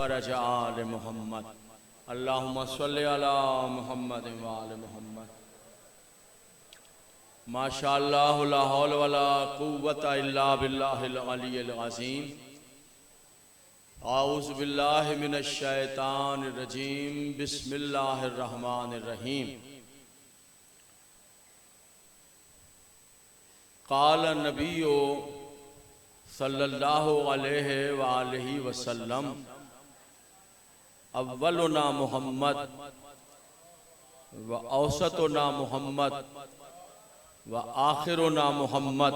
फ़रज आल मुहम्मद। अल्लाहुम्मा सल्लि अला मुहम्मद व आल मुहम्मद। माशाअल्लाह ला हौल वला कुव्वता इल्ला बिल्लाहिल अलिय्यिल अज़ीम। आऊज़ु बिल्लाहि मिनश शैतानिर रजीम। बिस्मिल्लाहिर रहमानिर रहीम। क़ाल नबिय्यु सल्लल्लाहु अलैहि व आलिहि वसल्लम अव्वलुना मुहम्मद व औसतुना मुहम्मद व आखिरुना मुहम्मद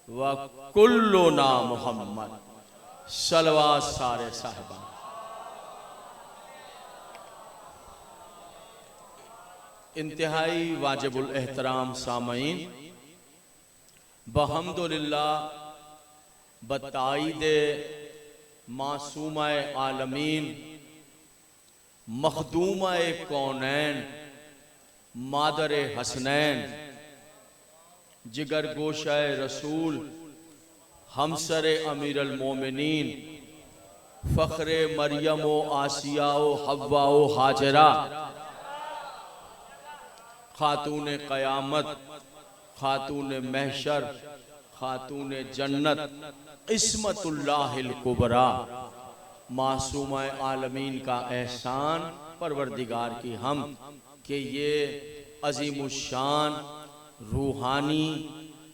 व कुल्लुना मुहम्मद। सलवात सारे साहिबा। इंतहाई वाजिबुल एहतराम सामईन, बहम्दुलिल्लाह बताईदे मासूमाए आलमीन, मखदूमाए कौनैन, मादरे हसनैन, जिगर गोशाए रसूल, हमसरे अमीरुल मोमिनीन, फ़ख्रे मरियम व आसिया व हव्वा व हाजरा, खातून क़यामत, खातून महशर, खातून जन्नत, इस्मतुल्लाहिल कुबरा, मासूमा आलमीन का एहसान परवरदिगार की हम कि ये अज़ीमुश्शान रूहानी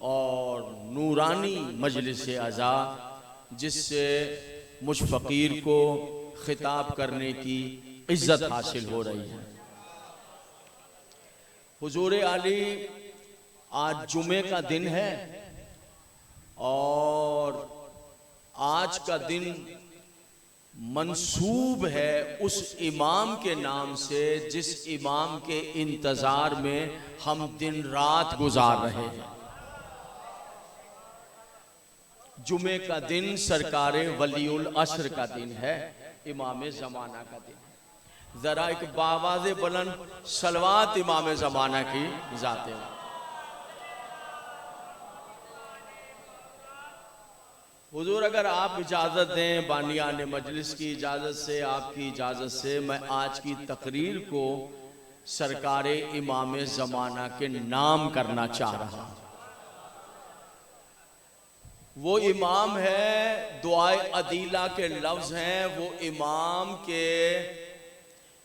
और नूरानी मजलिस अज़ा जिससे मुझ फ़कीर को खिताब करने की इज़्ज़त हासिल हो रही है। हुजूर आली, आज जुमे का दिन है और आज का दिन मंसूब है उस इमाम के नाम से जिस इमाम के इंतज़ार में हम दिन रात गुजार रहे हैं। जुमे का दिन सरकारे वलीउल असर का दिन है, इमाम ज़माना का दिन है। ज़रा एक बावाज़े बुलंद सलवात इमाम ज़माना की जाते हैं। हुजूर, अगर आप इजाज़त दें, बानियाने मजलिस की इजाज़त से, आपकी इजाज़त से, मैं आज की तकरीर को सरकारे इमाम ज़माना के नाम करना चाह रहा हूँ। वो इमाम है, दुआए अदीला के लफ्ज़ हैं, वो इमाम के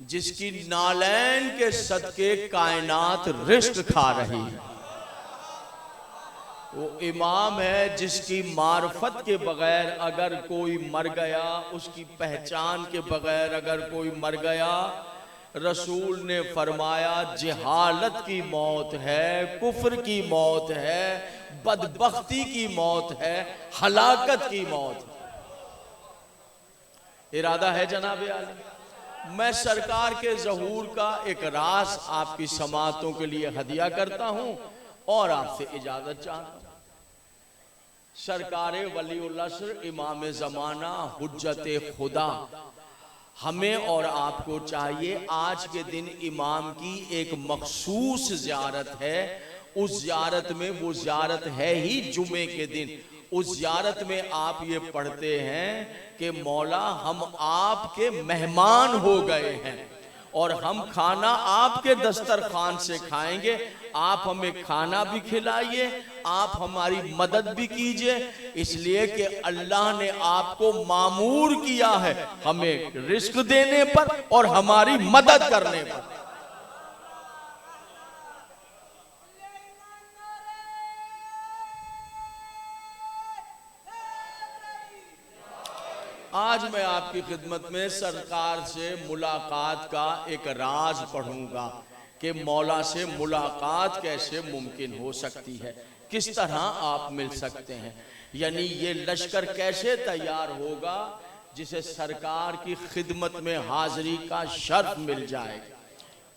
जिसकी नालैन के सदके कायनात रिस्क खा रही है। वो इमाम है जिसकी मार्फत के बगैर अगर कोई मर गया, उसकी पहचान के बगैर अगर कोई मर गया, रसूल ने फरमाया जहालत की मौत है, कुफ्र की मौत है, बदबख्ती की मौत है, हलाकत की मौत है। इरादा है जनाब आली, मैं सरकार के ज़हूर का एक राज आपकी समातों के लिए हदिया करता हूं और आपसे इजाजत चाहता हूं। सरकारे वलीउल असर इमाम ज़माना हुज्जते खुदा, हमें और आपको चाहिए आज के दिन इमाम की एक मखसूस ज़ियारत है। उस ज़ियारत में, वो ज़ियारत है ही जुमे के दिन, उस ज़ियारत में आप ये पढ़ते हैं कि मौला हम आपके मेहमान हो गए हैं और हम खाना आपके दस्तरखान से खाएंगे। आप हमें खाना भी खिलाइए, आप हमारी मदद भी कीजिए, इसलिए कि अल्लाह ने आपको मामूर किया है हमें रिस्क देने पर और हमारी मदद करने पर। आज मैं आपकी खिदमत में सरकार से मुलाकात का एक राज पढ़ूंगा कि मौला से मुलाकात कैसे मुमकिन हो सकती है, किस तरह आप मिल सकते हैं, यानी ये लश्कर कैसे तैयार होगा जिसे सरकार की खिदमत में हाजिरी का शर्फ मिल जाएगा।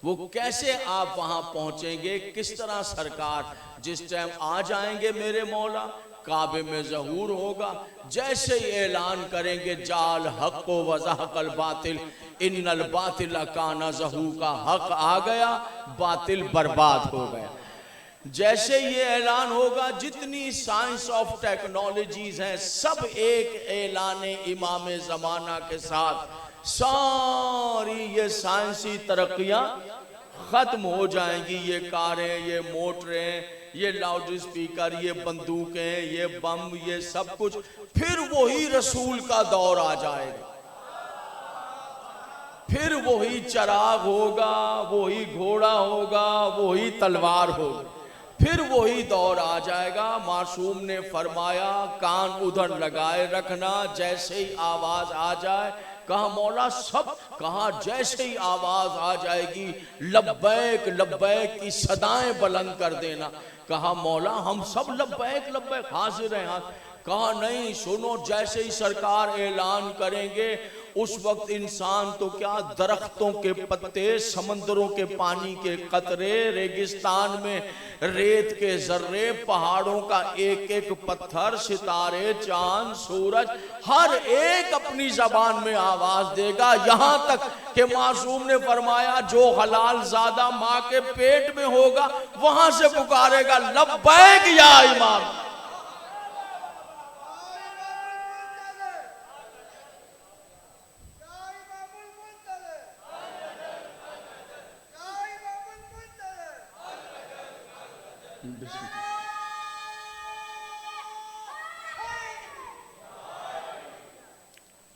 वो कैसे आप वहां पहुंचेंगे, किस तरह सरकार जिस टाइम आ जाएंगे मेरे मौला, काबे में ज़हूर होगा, जैसे ही ऐलान करेंगे जाल हक व ज़हक़ल बातिल इन्नल बातिल काना ज़हूक़ा, हक आ गया, बातिल बर्बाद हो गया। जैसे ये ऐलान होगा, जितनी साइंस ऑफ टेक्नोलॉजीज हैं सब एक ऐलान इमाम ज़माना के साथ सारी ये साइंसी तरक्कियां खत्म हो जाएंगी। ये कारें, ये मोटरें, ये लाउड स्पीकर, ये बंदूकें, ये बम, ये सब कुछ, फिर वही रसूल का दौर आ जाएगा। फिर वही चिराग होगा, वही घोड़ा होगा, वही तलवार होगी, फिर वही दौर आ जाएगा। मासूम ने फरमाया कान उधर लगाए रखना, जैसे ही आवाज आ जाए। कहा मौला सब? कहा जैसे ही आवाज आ जाएगी लब्बैक लब्बैक की सदाएं बुलंद कर देना। कहा मौला हम सब लब्बैक लब्बैक हाजिर हैं। कहा नहीं, सुनो, जैसे ही सरकार ऐलान करेंगे उस वक्त इंसान तो क्या, दरख्तों के पत्ते, समंदरों के पानी के कतरे, रेगिस्तान में रेत के जर्रे, पहाड़ों का एक एक पत्थर, सितारे, चांद, सूरज, हर एक अपनी जबान में आवाज देगा। यहां तक कि मासूम ने फरमाया जो हलाल ज़ादा माँ के पेट में होगा वहां से पुकारेगा लब्बैक या इमाम।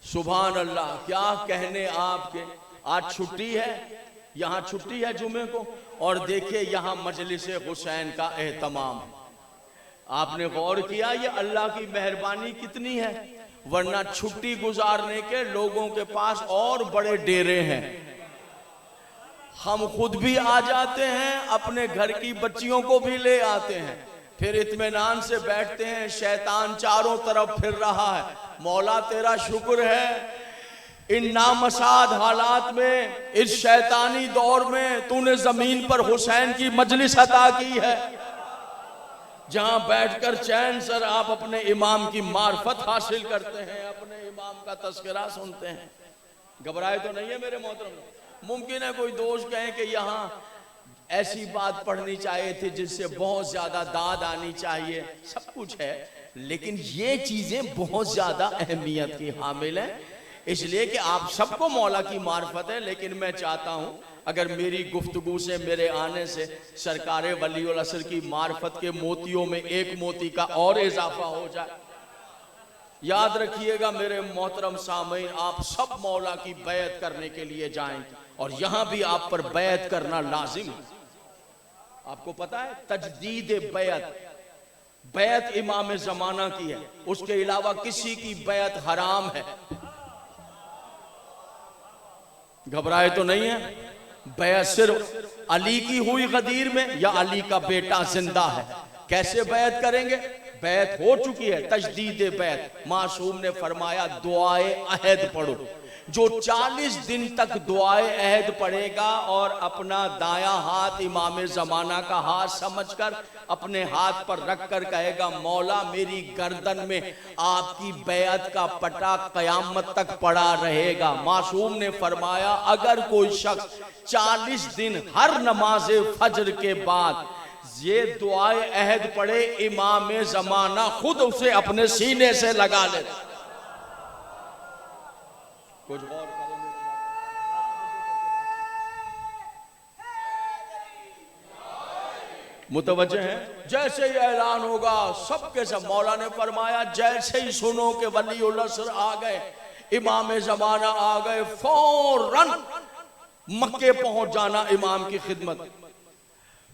सुभान अल्लाह, क्या कहने आपके। आज छुट्टी है, यहाँ छुट्टी है जुमे को, और देखिए यहाँ मजलिस हुसैन का एहतमाम है। आपने गौर किया ये अल्लाह की मेहरबानी कितनी है, वरना छुट्टी गुजारने के लोगों के पास और बड़े डेरे हैं। हम खुद भी आ जाते हैं, अपने घर की बच्चियों को भी ले आते हैं, फिर इत्मीनान से बैठते हैं, शैतान चारों तरफ फिर रहा है। मौला तेरा शुक्र है इन नामसाद हालात में, इस शैतानी दौर में तूने जमीन पर हुसैन की मजलिस अता की है, जहां बैठकर चैन सर आप अपने इमाम की मार्फत हासिल करते हैं, अपने इमाम का तस्करा सुनते हैं। घबराए तो नहीं है मेरे मोहतरम? मुमकिन है कोई दोस्त कहे कि यहाँ ऐसी बात पढ़नी चाहिए थी जिससे बहुत ज्यादा दाद आनी चाहिए। सब कुछ है, लेकिन ये चीजें बहुत ज्यादा अहमियत की हामिल हैं, इसलिए कि आप सबको मौला की मार्फत है। लेकिन मैं चाहता हूं अगर मेरी गुफ्तगू से, मेरे आने से सरकारे वलीउल असर की मार्फत के मोतियों में एक मोती का और इजाफा हो जाए। याद रखिएगा मेरे मोहतरम सामीन, आप सब मौला की बैत करने के लिए जाएं, और यहां भी आप पर बैत करना लाजिम है। आपको पता है तजदीद बैत, बैत इमाम ज़माना की है, उसके अलावा किसी की बैत हराम है। घबराए तो नहीं है? बैत सिर्फ अली की हुई गदीर में, या अली का बेटा जिंदा है, कैसे बैत करेंगे? बैत हो चुकी है, तजदीद बैत। मासूम ने फरमाया दुआए अहद पढ़ो। जो 40 दिन तक दुआए अहद पढ़ेगा और अपना दायां हाथ इमाम ज़माना का हाथ समझकर अपने हाथ पर रखकर कहेगा मौला मेरी गर्दन में आपकी बैत का पटा कयामत तक पड़ा रहेगा। मासूम ने फरमाया अगर कोई शख्स 40 दिन हर नमाज फजर के बाद ये दुआए अहद पढ़े, इमाम ज़माना खुद उसे अपने सीने से लगा ले। कुछ और मुतवज्जे हैं। जैसे ही ऐलान होगा सबके सब, मौला ने फरमाया जैसे ही सुनो कि वलीउल असर आ गए, इमाम ज़माना आ गए, फौरन मक्के पहुंच जाना इमाम की खिदमत।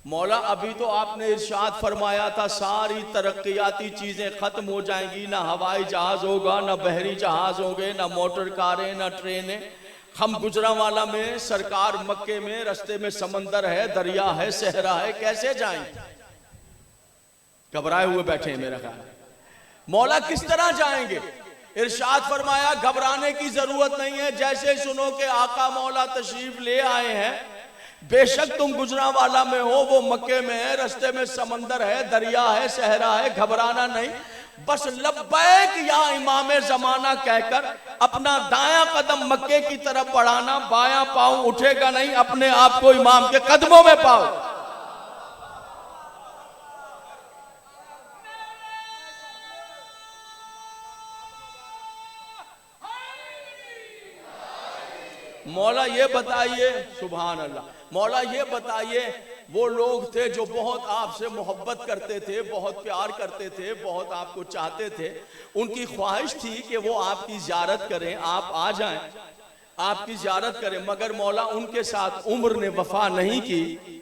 मौला अभी तो आपने इरशाद फरमाया था सारी तरक्याती चीजें खत्म हो जाएंगी, ना हवाई जहाज होगा, ना बहरी जहाज होंगे, ना मोटर कारें, ना ट्रेनें। हम गुजरांवाला में, सरकार मक्के में, रास्ते में समंदर है, दरिया है, सहरा है, कैसे जाएंगे? घबराए हुए बैठे हैं मेरा ख्याल। मौला किस तरह जाएंगे? इरशाद फरमाया घबराने की जरूरत नहीं है, जैसे सुनो कि आका मौला तशरीफ ले आए हैं, बेशक तुम गुजरांवाला में हो, वो मक्के में है, रास्ते में समंदर है, दरिया है, सहरा है, घबराना नहीं, बस लब्बैक या इमाम ज़माना कहकर अपना दायां कदम मक्के की तरफ बढ़ाना, बायां पांव उठेगा नहीं, अपने आप को इमाम के कदमों में पाओ। मौला ये बताइए, सुभान अल्लाह, मौला ये बताइए वो लोग थे जो बहुत आपसे मोहब्बत करते थे, बहुत प्यार करते थे, बहुत आपको चाहते थे, उनकी ख्वाहिश थी कि वो आपकी ज़ियारत करें, आप आ जाएं, आपकी ज़ियारत करें, मगर मौला उनके साथ उम्र ने वफा नहीं की।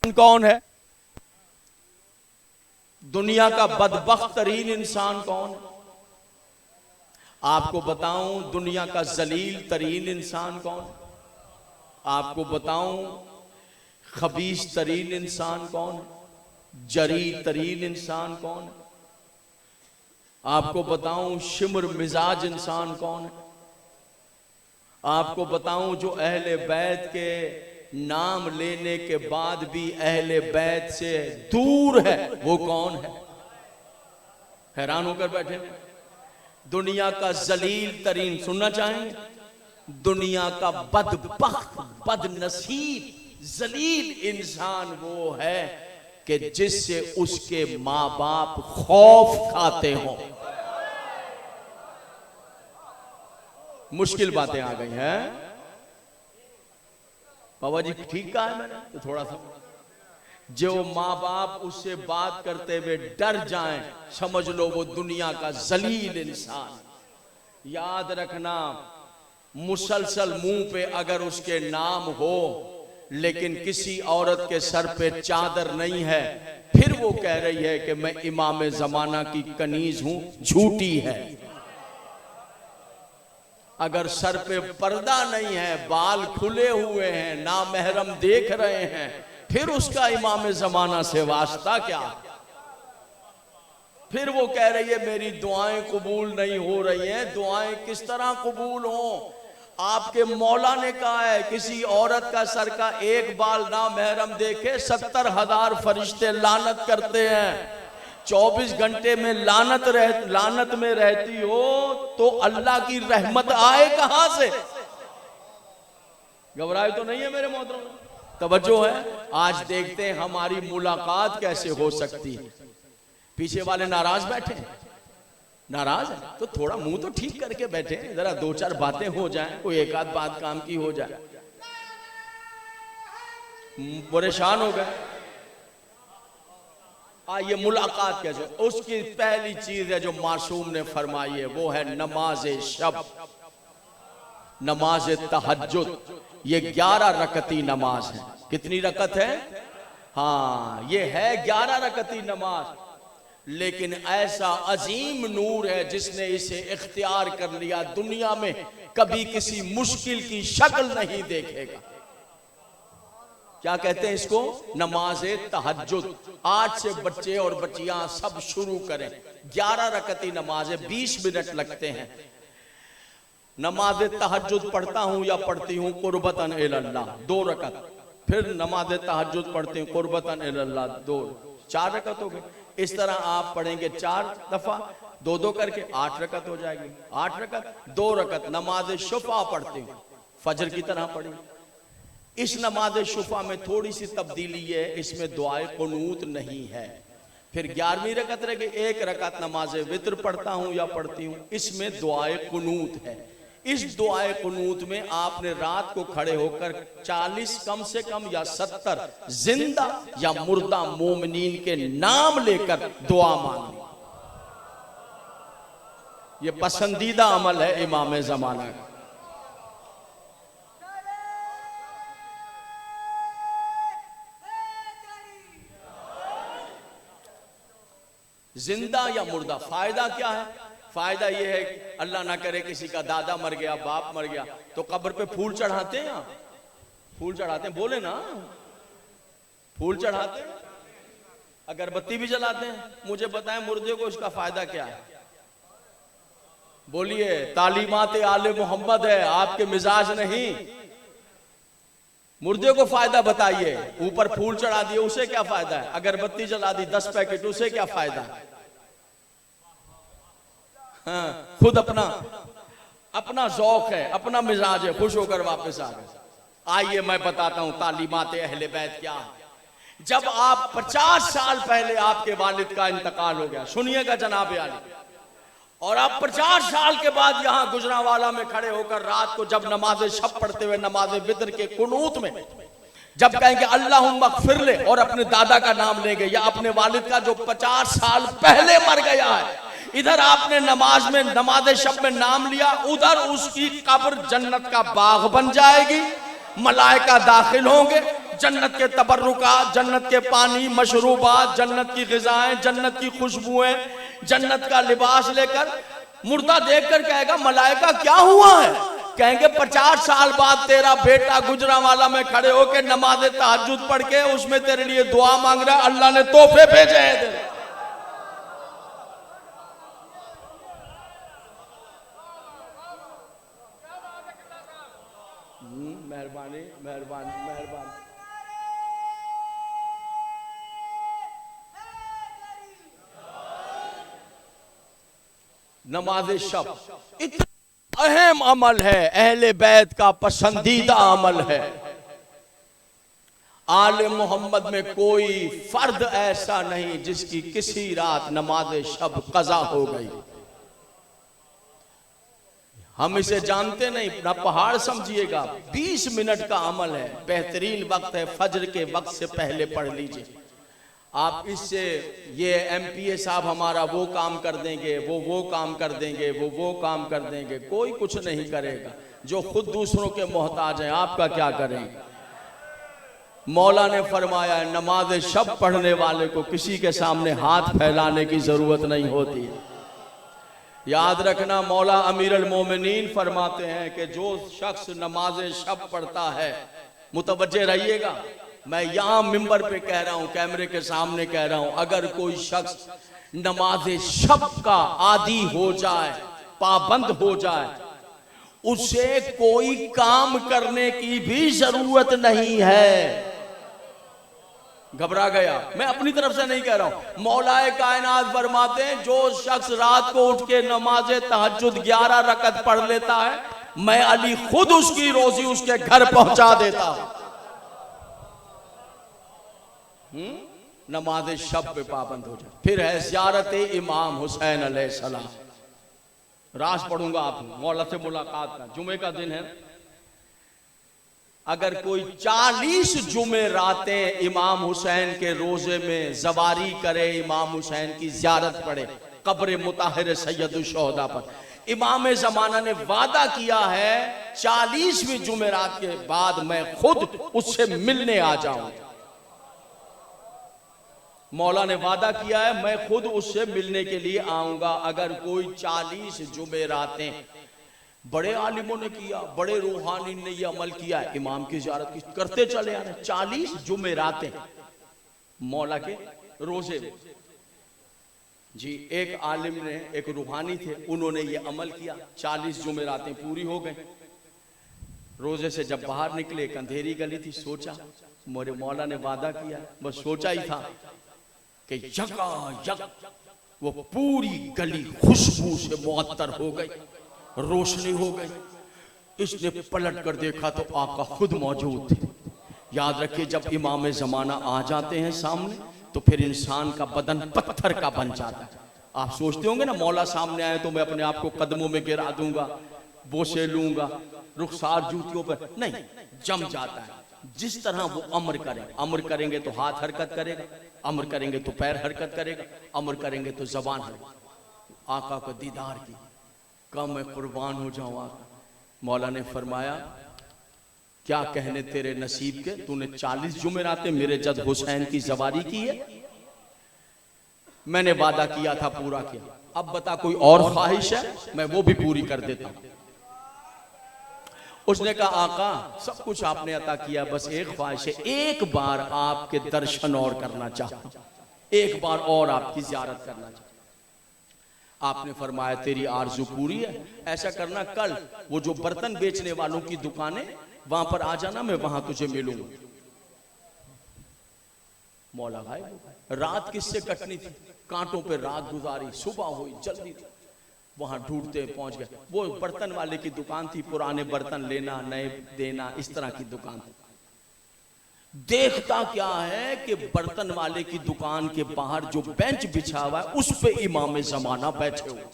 कौन है दुनिया का बदबख्त तरीन इंसान? कौन है? आपको बताऊं दुनिया का जलील तरीन इंसान कौन है? आपको बताऊं खबीस तरीन इंसान कौन है? जरी तरीन इंसान कौन है? आपको बताऊं शिमर मिजाज इंसान कौन है? आपको बताऊं जो अहले बैत के नाम लेने के बाद भी अहले बैत से दूर है, वो कौन है? हैरान होकर बैठे। दुनिया का जलील तरीन सुनना चाहेंगे? दुनिया का बदबख्त बदनसीब जलील इंसान वो है कि जिससे उसके माँ बाप खौफ खाते हों। मुश्किल बातें आ गई हैं। बाबा जी ठीक कहा है मैंने तो थोड़ा सा, जो माँ बाप उससे बात करते हुए डर जाएं, समझ लो वो दुनिया का जलील इंसान। याद रखना, मुसलसल मुंह पे अगर उसके नाम हो लेकिन किसी औरत के सर पे चादर नहीं है, फिर वो कह रही है कि मैं इमाम जमाना की कनीज हूं, झूठी है। अगर सर पे पर्दा नहीं है, बाल खुले हुए हैं, नामहरम देख रहे हैं, फिर उसका इमाम जमाना से वास्ता क्या? फिर वो कह रही है मेरी दुआएं कबूल नहीं हो रही हैं। दुआएं किस तरह कबूल हों? आपके मौला ने कहा है किसी औरत का सर का एक बाल नामहरम देखे 70,000 फरिश्ते लानत करते हैं। 24 घंटे में लानत में रहती हो तो अल्लाह की रहमत आए कहां से? घबराए तो नहीं है मेरे मोहतरम? तवज्जो है। आज देखते हैं हमारी मुलाकात कैसे हो सकती है। पीछे वाले नाराज बैठे, नाराज है तो थोड़ा मुंह तो ठीक करके बैठे, जरा दो चार बातें हो जाएं, कोई एक आध बात काम की हो जाए। परेशान हो गए। ये मुलाकात कैसे? उसकी पहली चीज है जो मासूम ने फरमाई है, वो है नमाज शब, नमाज तहज्जुद। ये 11 रकती नमाज है। कितनी रकत है? हाँ, ये है 11 रकती नमाज। लेकिन ऐसा अजीम नूर है जिसने इसे इख्तियार कर लिया, दुनिया में कभी किसी मुश्किल की शक्ल नहीं देखेगा। क्या कहते हैं इसको? नमाज तहज्जुद। आज से बच्चे और बच्चियां सब शुरू करें। 11 रकती नमाज है, 20 मिनट लगते हैं। नमाज तहज्जुद पढ़ता हूं या पढ़ती हूं कुर्बतन इल्लाह, 2 रकत। फिर नमाज तहज्जुद पढ़ती हूं कुर्बतन इल्लाह, 2, 4 रकत हो गए। इस तरह आप पढ़ेंगे 4 दफा, 2-2 करके 8 रकत हो जाएगी। 8 रकत, 2 रकत। नमाज शुफा पढ़ती हूँ, फजर की तरह पढ़ी। इस नमाज शुफा में थोड़ी सी तब्दीली है, इसमें दुआए कुनूत नहीं है। फिर 11वीं रकत रह गई, 1 रकत नमाज वित्र पढ़ता हूँ या पढ़ती हूँ, इसमें दुआए कुनूत है। इस दुआए कुनूत में आपने रात को खड़े होकर 40 कम से कम या 70 जिंदा या मुर्दा मोमिनीन के नाम लेकर दुआ मांगनी। ये पसंदीदा अमल है इमाम ज़माना का। जिंदा या मुर्दा, फायदा क्या है? फायदा यह है कि अल्लाह ना करे किसी का दादा मर गया, बाप मर गया, तो कब्र पे फूल चढ़ाते हैं। फूल चढ़ाते हैं, बोले ना, फूल चढ़ाते हैं, अगरबत्ती भी जलाते हैं। मुझे बताएं मुर्दे को इसका फायदा क्या है? बोलिए। तालीमात आले मोहम्मद है, आपके मिजाज नहीं। मुर्दे को फायदा बताइए। ऊपर फूल चढ़ा दिए, उसे क्या फायदा है? अगरबत्ती जला दी 10 पैकेट, उसे क्या फायदा है? हाँ, खुद अपना ज़ौक है, अपना मिजाज है, खुश होकर वापस आ गए। आइए मैं बताता हूं तालीमात अहले बैत क्या है। जब आप 50 साल पहले आपके वालिद का इंतकाल हो गया, सुनिएगा जनाब आली, और आप 50 साल के बाद यहां गुजरांवाला में खड़े होकर रात को जब नमाज शब पढ़ते हुए नमाज वितर के कुनूत में जब कहेंगे अल्लाहुम्मा ग़फ़िर ले और अपने दादा का नाम लेंगे या अपने वालिद का जो 50 साल पहले मर गया है, इधर आपने नमाज में नमाज शब में नाम लिया, उधर उसकी कब्र जन्नत का बाग बन जाएगी। मलाइका दाखिल होंगे, जन्नत के तबर्रुकात, जन्नत के पानी, मशरूबात, जन्नत की ग़िज़ाएं, जन्नत की खुशबुएं, जन्नत का लिबास लेकर मुर्दा देखकर कहेगा मलाइका क्या हुआ है? कहेंगे 50 साल बाद तेरा बेटा गुजरांवाला में खड़े होकर नमाज तहज्जुद पढ़ के उसमें तेरे लिए दुआ मांग रहा है, अल्लाह ने तोहफे भेजे हैं। मेहरबानी मेहरबानी मेहरबानी। नमाज शब इतना अहम अमल है, अहले बैत का पसंदीदा अमल है। आले मोहम्मद में कोई फर्द ऐसा नहीं जिसकी किसी रात नमाज शब कज़ा हो गई। हम इसे जानते नहीं, ना पहाड़ समझिएगा। 20 मिनट का अमल है, बेहतरीन वक्त है, फजर के वक्त से पहले पढ़ लीजिए। आप इससे ये MPA साहब हमारा वो काम कर देंगे, वो काम कर देंगे, वो काम कर देंगे, कोई कुछ नहीं करेगा। जो खुद दूसरों के मोहताज हैं, आपका क्या करेंगे? मौला ने फरमाया है नमाज शब पढ़ने वाले को किसी के सामने हाथ फैलाने की जरूरत नहीं होती। याद रखना, मौला अमीर अल मोमिनीन फरमाते हैं कि जो शख्स नमाज शब पढ़ता है, मुतवज्जे रहिएगा, मैं यहां मिंबर पे कह रहा हूं, कैमरे के सामने कह रहा हूं, अगर कोई शख्स नमाज शब का आदी हो जाए, पाबंद हो जाए, उसे कोई काम करने की भी जरूरत नहीं है। घबरा गया, मैं अपनी तरफ से नहीं कह रहा हूं, मौलाए कायनात फरमाते हैं जो शख्स रात को उठ के नमाज तहज्जुद 11 रकत पढ़ लेता है, मैं अली खुद उसकी रोजी उसके घर पहुंचा देता हूं। नमाज शब पे पाबंद हो जाए। फिर है ज़ियारत इमाम हुसैन अलैहिस्सलाम। राज पढ़ूंगा, आप मौला से मुलाकात का जुमे का दिन है। अगर कोई 40 जुमेरातें इमाम हुसैन के रोजे में ज़वारी करे, इमाम हुसैन की ज़ियारत पढ़े कब्र मुताहिर सैयदुल शुहदा पर, इमाम ज़माना ने वादा किया है 40वीं जुमेरात के बाद मैं खुद उससे मिलने आ जाऊं। मौला ने वादा किया है मैं खुद उससे मिलने के लिए आऊंगा। अगर कोई 40 जुमेरातें, बड़े आलिमों ने किया, बड़े रूहानी ने यह अमल किया, इमाम की ज़ियारत की करते चले आ रहे, 40 जुमेरातें मौला के रोजे में जी। एक आलिम ने, एक रूहानी थे, उन्होंने ये अमल किया, 40 जुमेरातें पूरी हो गई। रोजे से जब बाहर निकले, एक अंधेरी गली थी, सोचा मेरे मौला ने वादा किया, बस सोचा ही था कि यका वो पूरी गली खुशबू से मुअत्तर हो गई, रोशनी हो गई। इसने पलट कर देखा तो आका खुद मौजूद थे। याद रखिए, जब इमाम ज़माना आ जाते हैं सामने तो फिर इंसान का बदन पत्थर का बन जाता है। आप सोचते होंगे ना, मौला सामने आए तो मैं अपने आप को कदमों में गिरा दूंगा, बोसे लूंगा, रुखसार जूतियों पर, नहीं, जम जाता है। जिस तरह वो अमर करें, अमर करेंगे तो हाथ हरकत करेगा, अमर करेंगे तो पैर हरकत करेगा, अमर करेंगे तो जबान हरकत। आका को दीदार की, कम मैं कुर्बान हो जाऊं आका। मौला ने फरमाया क्या कहने तेरे नसीब के, तूने 40 जुमेरातें मेरे जद हुसैन की ज़वारी की है, मैंने वादा किया था, पूरा किया। अब बता कोई और ख्वाहिश है, मैं वो भी पूरी कर देता हूं। उसने कहा आका सब कुछ आपने अता किया, बस एक ख्वाहिश है, एक बार आपके दर्शन और करना चाहता हूं, एक बार और आपकी ज़ियारत करना चाहता हूं। आपने फरमाया तेरी आरजू पूरी है, ऐसा करना कल वो जो बर्तन बेचने वालों की दुकानें, वहां पर आ जाना, मैं वहां तुझे मिलूंगा। मौला भाई रात किससे कटनी थी, कांटों पे रात गुजारी, सुबह हुई जल्दी, वहां ढूंढते पहुंच गए। वो बर्तन वाले की दुकान थी, पुराने बर्तन लेना नए देना इस तरह की दुकान थी। देखता क्या है कि बर्तन वाले की दुकान के बाहर जो बेंच बिछा हुआ है उस पे इमाम ज़माना बैठे हुए।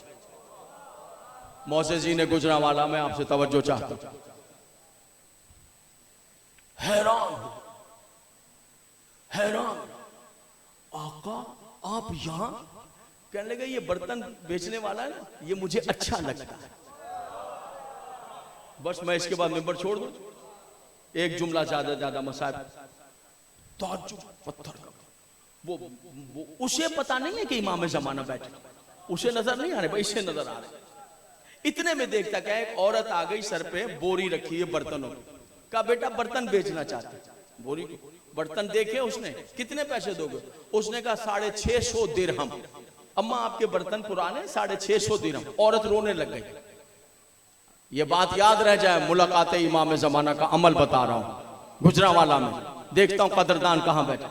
मौसे जी ने गुजरांवाला में आपसे तवज्जो चाहता हूं, हैरान हैरान, आका आप यहां? कहने लगे ये बर्तन बेचने वाला है ना, ये मुझे अच्छा लगता है, बस मैं इसके बाद मिंबर छोड़ दूं। एक जुमला ज्यादा मसाइब ताज्जुब पत्थर का, वो उसे पता नहीं है कि इमाम ज़माना बैठे, उसे नजर नहीं आ रहे भाई, इसे नजर आ रहे। इतने में देखता क्या, एक औरत आ गई, सर पे बोरी रखी है बर्तनों की। कहा बेटा बर्तन बेचना चाहते, बोरी बर्तन देखे उसने, कितने पैसे दोगे? उसने कहा 650 दिरहम। अम्मा आपके बर्तन पुराने, 650 दिरहम। औरत रोने लग गई। ये बात याद रह जाए, मुलाकात इमाम ज़माना का अमल बता रहा हूं, गुजरांवाला में देखता हूं कदरदान कहां बैठा।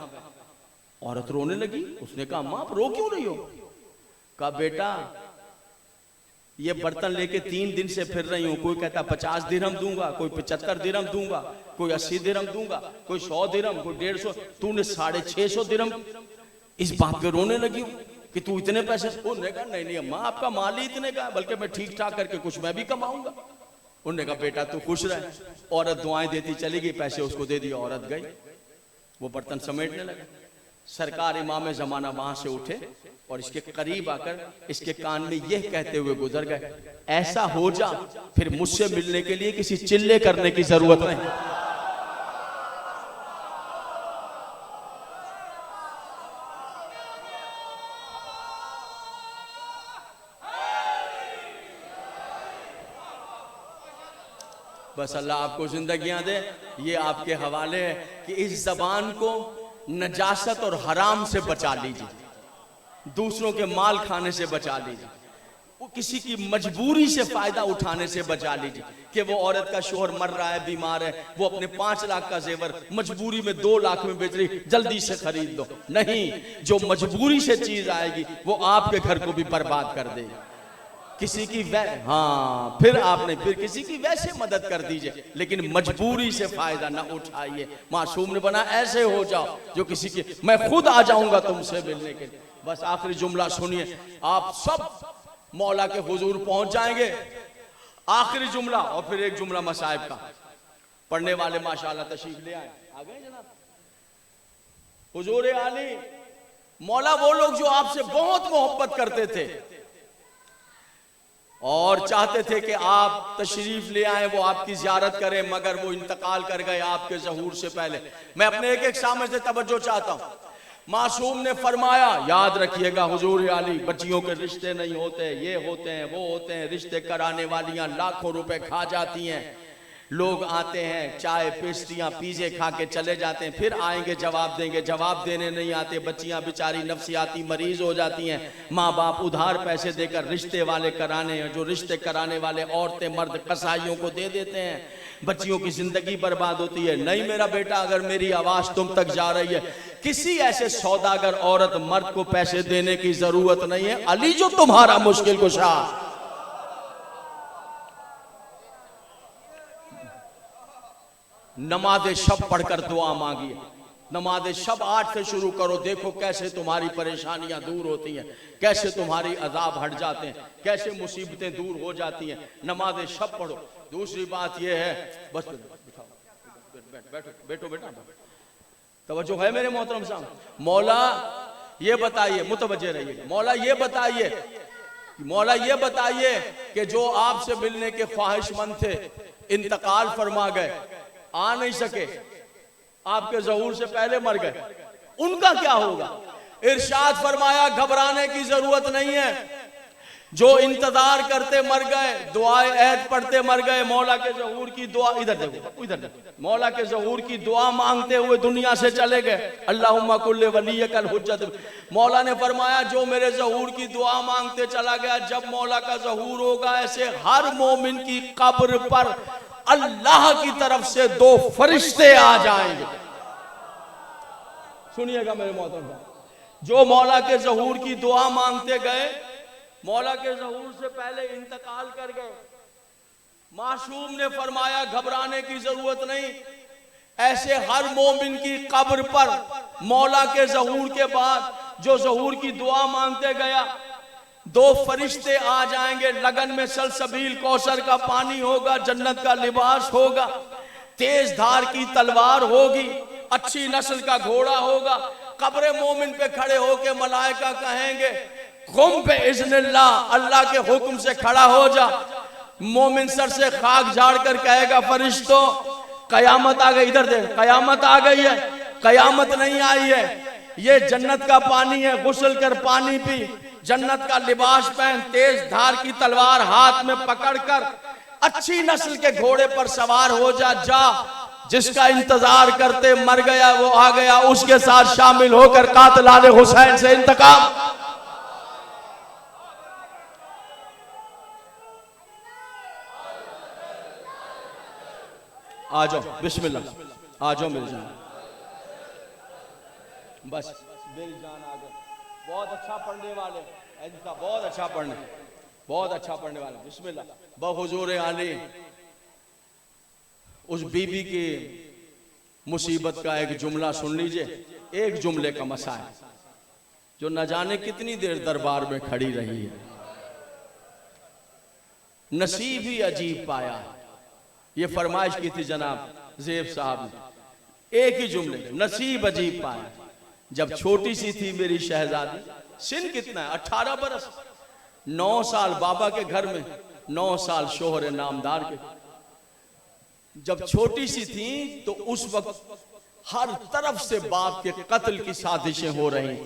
औरत रोने लगी। उसने कहा अम्मा आप रो क्यों रही हो? कहा बेटा ये बर्तन लेके 3 दिन से फिर रही हूं, कोई कहता 50 दिरहम दूंगा, कोई 75 दिरहम दूंगा, कोई 80 दिरहम दूंगा, कोई 100 दिरहम, कोई 150, तूने 650 दिरहम। इस बात पे रोने लगी कि तू इतने पैसे? उन्होंने कहा नहीं अम्मा आपका माल ही इतने का, बल्कि मैं ठीक ठाक करके कुछ मैं भी कमाऊंगा। उन्होंने कहा बेटा तू खुश रहे। औरत दुआएं देती चली गई, पैसे उसको दे दिया, औरत गई, वो बर्तन समेटने लगा। सरकार इमाम ज़माना वहां से उठे और इसके करीब आकर इसके कान में यह कहते हुए गुजर गए, ऐसा हो जा फिर मुझसे मिलने के लिए किसी चिल्ले करने की जरूरत नहीं। बस अल्लाह आपको जिंदगियां दे। ये आपके हवाले है कि इस जबान को नजासत और हराम से बचा लीजिए, दूसरों के माल खाने से बचा लीजिए, वो किसी की मजबूरी से फायदा उठाने से बचा लीजिए कि वो औरत का शोहर मर रहा है, बीमार है, वो अपने 5 लाख का जेवर मजबूरी में 2 लाख में बेच रही, जल्दी से खरीद दो। नहीं, जो मजबूरी से चीज आएगी वो आपके घर को भी बर्बाद कर देगी। किसी की हाँ फिर आपने फिर किसी की वैसे मदद कर दीजिए, लेकिन मजबूरी से फायदा ना उठाइए। मासूम ने बना ऐसे हो जाओ जो किसी की, मैं खुद आ जाऊंगा तुमसे मिलने के लिए। बस आखिरी जुमला सुनिए, आप सब मौला के हुजूर पहुंच जाएंगे। आखिरी जुमला और फिर एक जुमला मसाइब का। पढ़ने वाले माशाल्लाह तशरीफ ले आए, आ गए जनाब। हुजूर आली मौला वो लोग जो आपसे बहुत मोहब्बत करते थे और चाहते थे कि आप तशरीफ ले आए, वो आपकी ज़ियारत करें, मगर वो इंतकाल कर गए आपके ज़हूर से पहले। मैं अपने एक एक सामने से तवज्जो चाहता हूँ। मासूम ने फरमाया, याद रखिएगा हुजूर आली, बच्चियों के रिश्ते नहीं होते, ये होते हैं वो होते हैं, रिश्ते कराने वालियां लाखों रुपए खा जाती हैं। लोग आते हैं, चाय पेस्ट्रियां पिज़्ज़े खा के चले जाते हैं, फिर आएंगे जवाब देंगे, जवाब देने नहीं आते। बच्चियां बेचारी नफसियाती मरीज हो जाती हैं। माँ बाप उधार पैसे देकर रिश्ते वाले कराने, जो रिश्ते कराने वाले औरतें मर्द कसाईयों को दे देते हैं। बच्चियों की जिंदगी बर्बाद होती है। नहीं मेरा बेटा, अगर मेरी आवाज तुम तक जा रही है, किसी ऐसे सौदागर औरत मर्द को पैसे देने की जरूरत नहीं है। अली जो तुम्हारा मुश्किल कुशा। नमाज़े शब पढ़कर दुआ मांगिए। नमाज़े शब 8 से शुरू करो, देखो कैसे तुम्हारी परेशानियां दूर होती हैं, कैसे तुम्हारी अजाब हट जाते हैं, कैसे मुसीबतें दूर हो जाती हैं। नमाज़े शब पढ़ो। दूसरी बात यह है, बस बैठो बेटा, तवज्जो है मेरे मोहतरम साहब। मौला ये बताइए, मुतवज्जे रहिए, मौला ये बताइए कि जो आपसे मिलने के ख्वाहिशमंद थे, इंतकाल फरमा गए, आ नहीं सके, आपके ज़हूर से पहले मर गए, उनका क्या होगा? इरशाद फरमाया, घबराने की जरूरत नहीं है। जो इंतजार करते मर गए, दुआए ऐद पढ़ते मर गए, मौला के ज़हूर की दुआ, इधर देखो, इधर देखो, मौला के ज़हूर की दुआ मांगते हुए दुनिया से चले गए। अल्लाहुम्मा कुल्ले वलियकल हुज्जत। मौला ने फरमाया, जो मेरे ज़हूर की दुआ मांगते चला गया, जब मौला का ज़हूर होगा, ऐसे हर मोमिन की कब्र पर अल्लाह की तरफ से 2 फरिश्ते आ जाएंगे। सुनिएगा मेरे मोहतरम, जो मौला के ज़हूर की दुआ मांगते गए, मौला के ज़हूर से पहले इंतकाल कर गए। मासूम ने फरमाया, घबराने की जरूरत नहीं, ऐसे हर मोमिन की कब्र पर मौला के ज़हूर के बाद जो ज़हूर की दुआ मांगते गया, 2 फरिश्ते आ जाएंगे। लगन में सलसबील कौसर का पानी होगा, जन्नत का लिबास होगा, तेज धार की तलवार होगी, अच्छी नस्ल का घोड़ा होगा। कब्र मोमिन पे खड़े होके मलाइका कहेंगे, कुम पे इज़्निल्लाह, अल्लाह के हुक्म से खड़ा हो जा। मोमिन सर से खाक झाड़ कर कहेगा, फरिश्तों कयामत आ गई। इधर देख, कयामत आ गई है। कयामत नहीं आई है, ये जन्नत का पानी है, गुस्ल कर पानी पी, जन्नत का लिबास पहन, तेज धार की तलवार हाथ में पकड़कर अच्छी नस्ल के घोड़े पर सवार हो जा। जिसका इंतजार करते मर गया, वो आ गया, उसके साथ शामिल होकर कातिल आले हुसैन से इंतकाम। आ जाओ, बिस्मिल्लाह, आ जाओ मेरी जान, बस मेरी जान आ गए। बहुत अच्छा पढ़ने वाले, ऐसा बहुत अच्छा पढ़ने वाले, बिस्मिल्लाह। बहुजूर आली, उस बीबी की मुसीबत का एक जुमला सुन लीजिए। एक जुमले का मसाइल जो न जाने कितनी देर दरबार में खड़ी रही है। नसीब ही अजीब पाया, ये फरमाइश की थी जनाब ज़ेब साहब ने। एक ही जुमले, नसीब अजीब पाया। जब छोटी सी थी मेरी शहजादी, सिन कितना है, 18 बरस, 9 साल बाबा के घर में, 9 साल शोहर नामदार के। जब छोटी सी थी तो उस वक्त हर तरफ से बाप के कत्ल की साजिशें हो रही।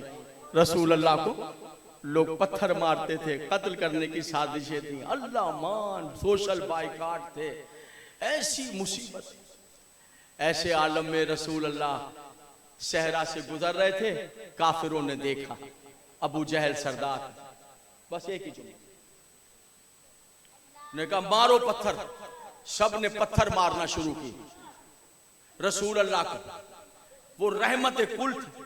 रसूल अल्लाह को लोग पत्थर मारते थे, कत्ल करने की साजिशें थी, अल्लाह मान, सोशल बाइकाट थे, ऐसी मुसीबत। ऐसे आलम में रसूल अल्लाह सहरा से गुजर रहे थे। काफिरों ने देखा, अबू जहल सरदार, बस एक ही जुमला ने कहा, मारो पत्थर। सब ने पत्थर मारना शुरू की रसूल अल्लाह को। वो रहमत कुल थे,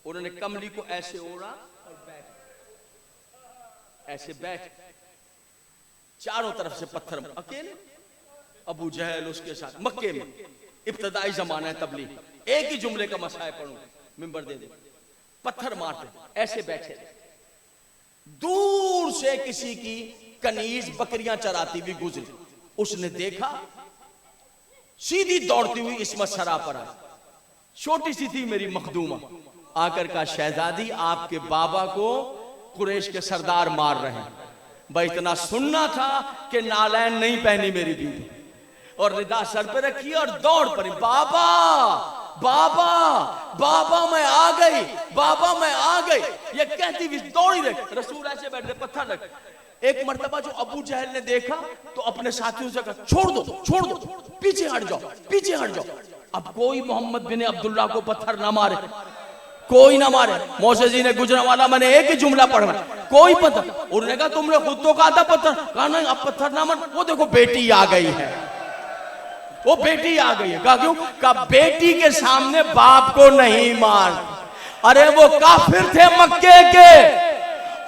उन्होंने कमली को ऐसे ओढ़ा और ऐसे बैठ, चारों तरफ से पत्थर, अकेले अबू जहल उसके साथ। मक्के में इब्तदाई जमाना है तबलीग, एक ही जुमले का मसाया पढ़ूं, मिंबर दे दे, पत्थर मारते ऐसे बैठे। दूर से किसी की कनीज बकरियां चराती हुई गुजरी, उसने देखा, सीधी दौड़ती हुई इसमत सरा पर आई। छोटी सी थी मेरी मखदूमा, आकर का शहजादी आपके बाबा को कुरैश के सरदार मार रहे हैं। भाई इतना सुनना था कि नालैन नहीं पहनी मेरी बीवी, और रिदा सर पे रखी और दौड़ पड़ी, बाबा बाबा बाबा मैं आ गई, बाबा मैं आ गई, ये कहती हुई दौड़ी रही। रसूल ऐसे बैठे पत्थर रख। एक मर्तबा जो अबू जहल ने देखा तो अपने साथियों से कहा छोड़ दो, छोड़ दो, पीछे हट जाओ, पीछे हट जाओ। अब कोई मोहम्मद बिन अब्दुल्ला को पत्थर ना मारे, कोई ना मारे। मौसे जी ने गुजरावाला मैंने एक ही जुमला पढ़ा, कोई पत्थर। उन्होंने कहा तुमने खुद तो कहा था पत्थर, कहा नहीं अब पत्थर ना मार। वो देखो बेटी आ गई है, वो बेटी आ गई है। कहा क्यों? कहा बेटी के सामने बाप को नहीं मार। अरे वो काफिर थे मक्के के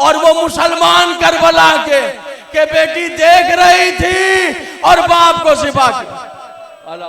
और वो मुसलमान करबला के बेटी देख रही थी और बाप को सिपा के। अल्लाह